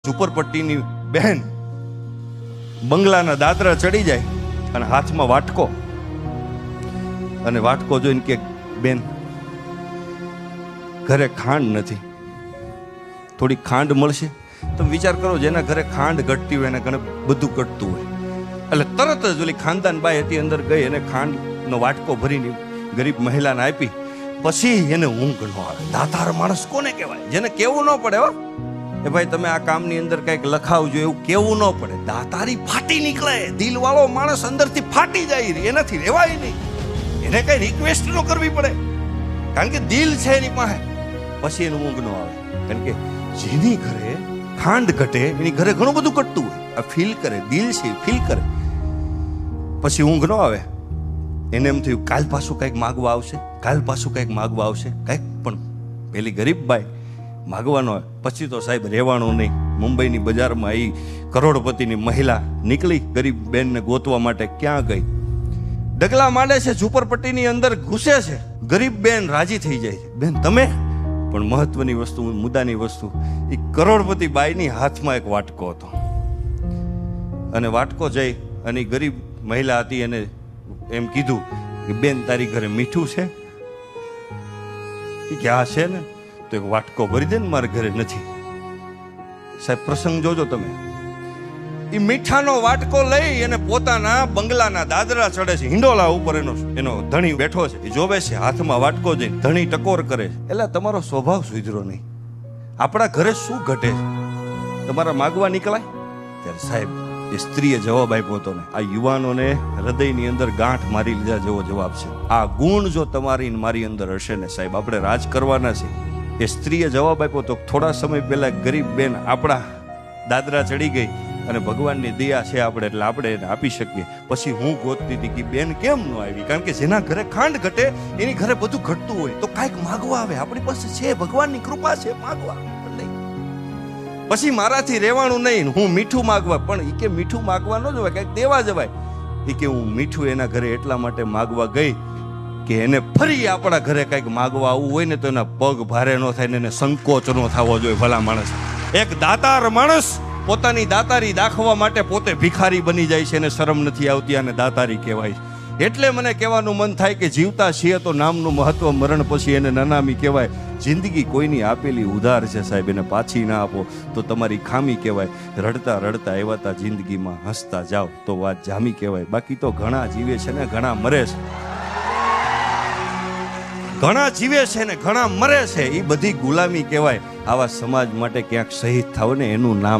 ઝુંપડપટ્ટીની બહેન બંગલાના દાદરા ચડી જાય અને હાથમાં વાટકો, અને વાટકો જોઈને કે બેન ઘરે ખાંડ નથી, થોડી ખાંડ મળશે? તમે વિચાર કરો, જેના ઘરે ખાંડ ઘટતી હોય એને ઘરે બધું ઘટતું હોય. એટલે તરત જ ઓલી ખાનદાન બાઈ હતી અંદર ગઈ અને ખાંડનો વાટકો ભરીને ગરીબ મહિલાને આપી. પછી એને ઊંઘ ન આવે. દાતાર માણસ કોને કહેવાય? જેને કેવું ન પડે હો એ ભાઈ તમે આ કામની અંદર કંઈક લખાવજો, એવું કેવું ન પડે. દાતારી ફાટી નીકળે. દિલવાળો માણસ અંદરથી ફાટી જાય, એનાથી રહેવાય નહીં. એને કઈ રિક્વેસ્ટ ન કરવી પડે, કારણ કે દિલ છે એની પાસે. પછી એનું ઊંઘ ન આવે, કારણ કે જેની ઘરે ખાંડ ઘટે એની ઘરે ઘણું બધું ઘટતું હોય. આ ફીલ કરે, દિલ છે ફીલ કરે. પછી ઊંઘ ન આવે. એને એમ થયું કાલ પાછું કંઈક માગવા આવશે, કાલ પાછું કંઈક માગવા આવશે, કંઈક. પણ પેલી ગરીબ બાઈ માગવાનો હોય. પછી તો સાહેબ રહેવાનું નહીં. મુંબઈની બજારમાં એ કરોડપતિની મહિલા નીકળી ગરીબ બેનને ગોતવા માટે. ક્યાં ગઈ? ડગલા માંડે છે, ઝુંપડપટ્ટીની અંદર ઘૂસે છે. ગરીબ બેન રાજી થઈ જાય છે, બેન તમે. પણ મહત્વની વસ્તુ, મુદ્દાની વસ્તુ, એ કરોડપતિ બાઈની હાથમાં એક વાટકો હતો. અને વાટકો જઈ અને ગરીબ મહિલા હતી એને એમ કીધું કે બેન તારી ઘરે મીઠું છે? એ કે હા છે ને. તો એક વાટકો ભરી દે ને, મારે ઘરે નથી. સાહેબ પ્રસંગ જોજો તમે. એ મીઠાનો વાટકો લઈ અને પોતાના બંગલાના દાદરા ચડે છે. હિંડોલા ઉપર એનો ધણી બેઠો છે. એ જોવે છે, હાથમાં વાટકો જઈ ધણી ટકોર કરે છે. એટલે તમારો સ્વભાવ સુધરો નહીં. આપણા ઘરે શું ઘટે છે? તમારા માગવા નીકળાય ત્યારે સાહેબ એ સ્ત્રીએ જવાબ આપ્યો હતો ને, આ યુવાનોને હૃદયની અંદર ગાંઠ મારી લીધા જેવો જવાબ છે. આ ગુણ જો તમારી મારી અંદર હશે ને સાહેબ, આપણે રાજ કરવાના છે. એ સ્ત્રીએ જવાબ આપ્યો તો થોડા સમય પહેલા ગરીબ બેન આપણા દાદરા ચડી ગઈ અને ભગવાનની દયા છે આપણે, એટલે આપણે એને આપી શકીએ. પછી હું ગોતતી હતી કે બેન કેમ ન આવી, કારણ કે જેના ઘરે ખાંડ ઘટે એની ઘરે બધું ઘટતું હોય. તો કાંઈક માગવા આવે. આપણી પાસે છે, ભગવાનની કૃપા છે, માગવા નહીં. પછી મારાથી રહેવાનું નહીં, હું મીઠું માગવા. પણ એ કે મીઠું માગવા ન જવાય, કંઈક દેવા જવાય. એ કે હું મીઠું એના ઘરે એટલા માટે માગવા ગઈ કે એને ફરી આપણા ઘરે કંઈક માગવા આવવું હોય ને તો એના પગ ભારે ન થાય ને એને સંકોચ ન થવો જોઈએ. ભલા માણસ, એક દાતાર માણસ પોતાની દાતારી દાખવા માટે પોતે ભિખારી બની જાય છે, એને શરમ નથી આવતી, અને દાતારી કહેવાય છે. એટલે મને કહેવાનું મન થાય કે જીવતા છીએ તો નામનું મહત્વ, મરણ પછી એને નનામી કહેવાય. જિંદગી કોઈની આપેલી ઉધાર છે સાહેબ, એને પાછી ના આપો તો તમારી ખામી કહેવાય. રડતા રડતા એવાતા જિંદગીમાં હસતા જાઓ તો વાત જામી કહેવાય. બાકી તો ઘણા જીવે છે ને ઘણા મરે છે, ઘણા જીવે છે ને ઘણા મરે છે. એ બધી ગુલામી કહેવાય. આવા સમાજ માટે ક્યાંક શહીદ થાવ ને એનું નામ